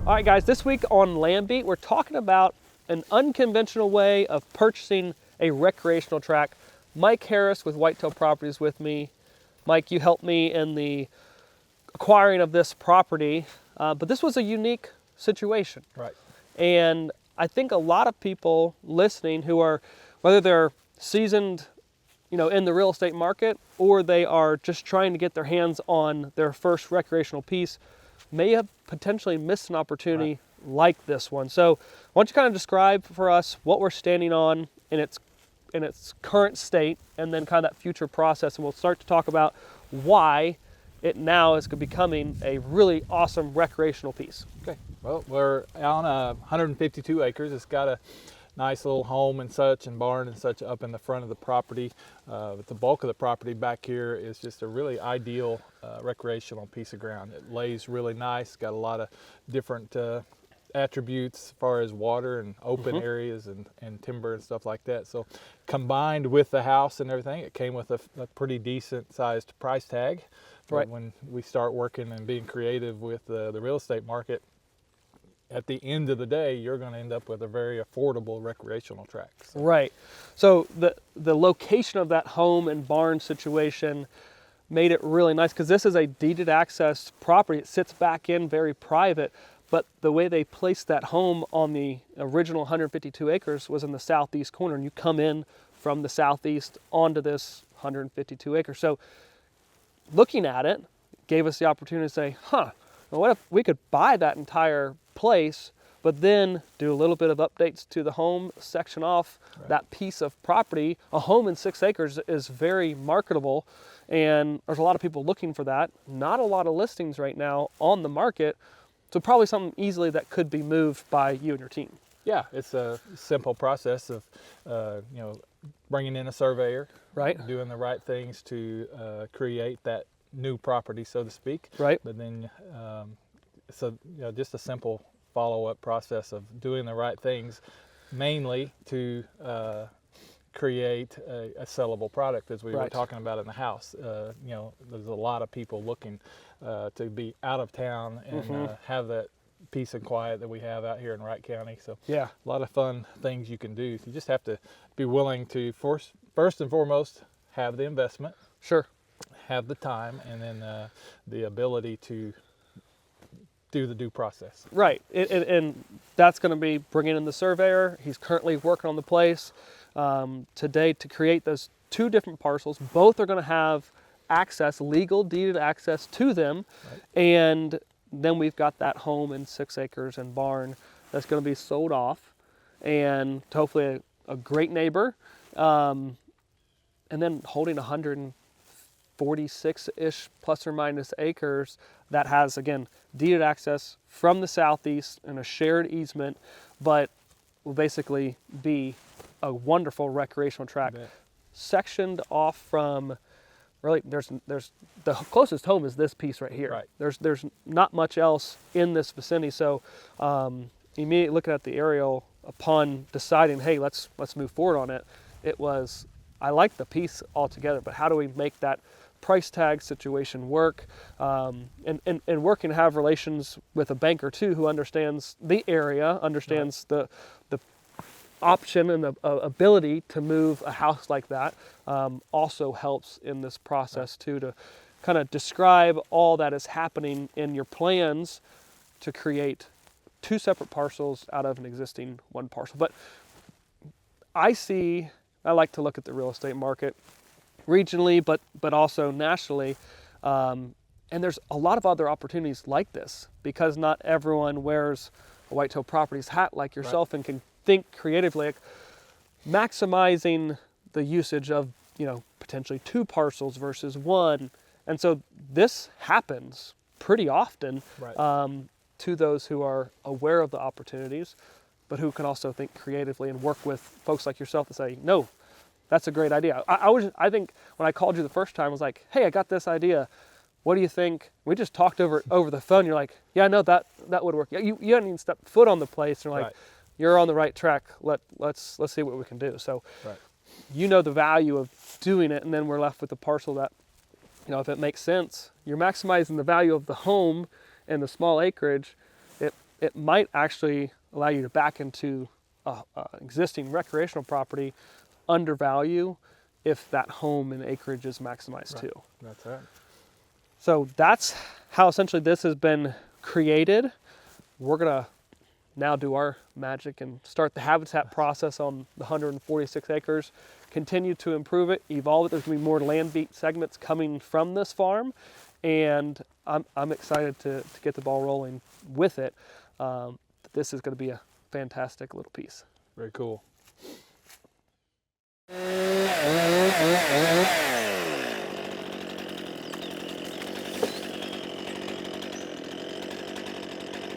All right, guys, this week on Land Beat, we're talking about an unconventional way of purchasing a recreational track. Mike Harris with Whitetail Properties with me. Mike, you helped me in the acquiring of this property, but this was a unique situation. Right. And I think a lot of people listening who are, whether they're seasoned, in the real estate market, or they are just trying to get their hands on their first recreational piece, may have potentially missed an opportunity like this one. So why don't you kind of describe for us what we're standing on in its current state, and then kind of that future process, and we'll start to talk about why it now is becoming a really awesome recreational piece. Okay. Well, we're on 152 acres. It's got a nice little home and such, and barn and such up in the front of the property. But the bulk of the property back here is just a really ideal recreational piece of ground. It lays really nice. Got a lot of different attributes as far as water and open areas and timber and stuff like that. So combined with the house and everything, it came with a pretty decent sized price tag. But when we start working and being creative with the real estate market, at the end of the day, you're going to end up with a very affordable recreational track. So. Right. So the location of that home and barn situation made it really nice, because this is a deeded access property. It sits back in very private, but the way they placed that home on the original 152 acres was in the southeast corner, and you come in from the southeast onto this 152 acres. So looking at it gave us the opportunity to say, well, what if we could buy that entire place, but then do a little bit of updates to the home, section off that piece of property. A home in 6 acres is very marketable, and there's a lot of people looking for that. Not a lot of listings right now on the market, so probably something easily that could be moved by you and your team. Yeah, it's a simple process of bringing in a surveyor, doing the right things to create that new property, so to speak. Right. But then just a simple follow-up process of doing the right things, mainly to create a sellable product, as we were talking about in the house. There's a lot of people looking to be out of town and have that peace and quiet that we have out here in Wright County. So a lot of fun things you can do. You just have to be willing to first and foremost have the investment, have the time, and then the ability to do the due process. Right, and that's going to be bringing in the surveyor. He's currently working on the place today to create those 2 different parcels. Both are going to have access, legal deeded access to them, and then we've got that home in 6 acres and barn that's going to be sold off, and hopefully a great neighbor, and then holding 146-ish plus or minus acres that has, again, deeded access from the southeast and a shared easement, but will basically be a wonderful recreational track. Sectioned off from, really, there's the closest home is this piece right here. There's not much else in this vicinity. So immediately looking at the aerial, upon deciding, hey, let's move forward on it, it was, I like the piece altogether, but how do we make that price tag situation work, and work and have relations with a banker too, who understands the area, understands the option and the ability to move a house like that, also helps in this process too, to kind of describe all that is happening in your plans to create 2 separate parcels out of an existing 1 parcel. But I like to look at the real estate market regionally, but also nationally, and there's a lot of other opportunities like this, because not everyone wears a Whitetail Properties hat like yourself and can think creatively, like maximizing the usage of potentially 2 parcels versus 1. And so this happens pretty often to those who are aware of the opportunities, but who can also think creatively and work with folks like yourself to say, no, that's a great idea. I think when I called you the first time, I was like, hey, I got this idea. What do you think? We just talked over the phone. You're like, yeah, no, that would work. You hadn't even stepped foot on the place. And you're like, you're on the right track. Let's see what we can do. So the value of doing it, and then we're left with the parcel that, if it makes sense, you're maximizing the value of the home and the small acreage. it might actually allow you to back into existing recreational property undervalue if that home and acreage is maximized too. That's right. So that's how essentially this has been created. We're gonna now do our magic and start the habitat process on the 146 acres, continue to improve it, evolve it. There's gonna be more land beat segments coming from this farm, and I'm excited to get the ball rolling with it. This is gonna be a fantastic little piece. Very cool.